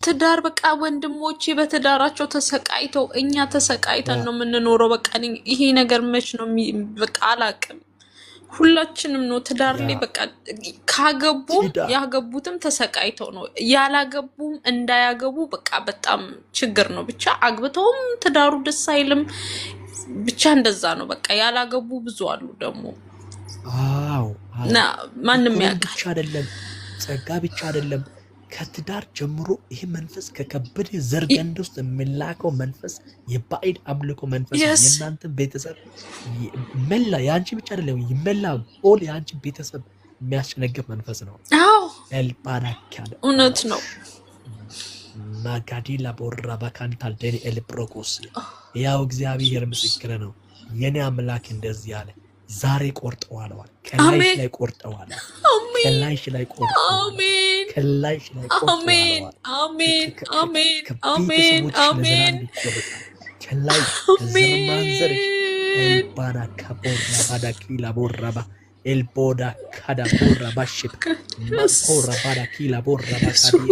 ትዳር በቃ ወንድሞቼ በትዳራቸው ተሰቃይተው እኛ ተሰቃይተን ነው የምንኖረው። በቃ ይሄ ነገር መች ነው በቃ አላቅም። ሁላችንም ነው ትዳር ላይ በቃ ካገቡ ያገቡትም ተሰቃይተው ነው ያላገቡም እንዳያገቡ በቃ በጣም ችግር ነው። ብቻ አግብተውም ትዳሩ ደስ አይልም። ብቻ እንደዛ ነው በቃ ያላገቡ ብዙ አሉ ደግሞ። አዎ ማንም ያውቃል። ብቻ አይደለም ጸጋ ብቻ አይደለም ከትዳር ጀምሮ ይሄ መንፈስ ከከበደ ዘርገንድ ውስጥ የሚላከው መንፈስ የባዕድ አምልኮ መንፈስ የእናንተ ቤተሰብ መላ ያንቺ ብቻ አይደለም ይመላ ኦል ያንቺ ቤተሰብ የሚያስጨነግፍ መንፈስ ነው። አዎ ኤልባራካለ እውነት ነው። ማጋዲላ ቦራ ባካንታል ደኒ ኤልፕሮኮስ ያው እግዚአብሔር ምስክር ነው። የኔ አምላክ እንደዚህ ያለ ዛሬ ቆርጠዋለዋል። ከላይሽ ላይ ቆርጠዋል። ከላይሽ ላይ ቆርጠዋል። አሜን ከላይሽ ላይ ቆርጠዋል። አሜን አሜን አሜን አሜን ከላይ ከዘርማንዘርሽ ኤልባና ካቦራ ባዳኪላ ቦራባ ኤልቦዳ ካዳ ቦራ ባሽፕ ቦራ ባዳኪላ ቦራ ባካዲ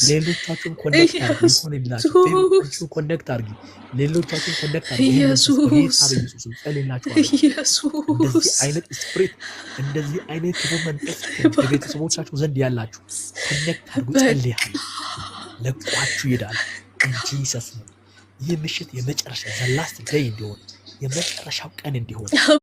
ሌሎቻችሁን ኮኔክት አድርጉ። ይሆንላችሁ ሌሎቻችሁን ኮኔክት አድርጉ። ሌሎቻችሁን ኮኔክት አድርጉ። ኢየሱስ እንደዚህ አይነት ስፕሪት እንደዚህ አይነት መንፈስ በቤተሰቦቻችሁ ዘንድ ያላችሁ ኮኔክት አድርጉ። ጸልያለሁ ለቋችሁ ይሄዳል እንጂ ሰስ ይህ ምሽት የመጨረሻ ዘላስት ዴይ እንዲሆን የመጨረሻው ቀን እንዲሆን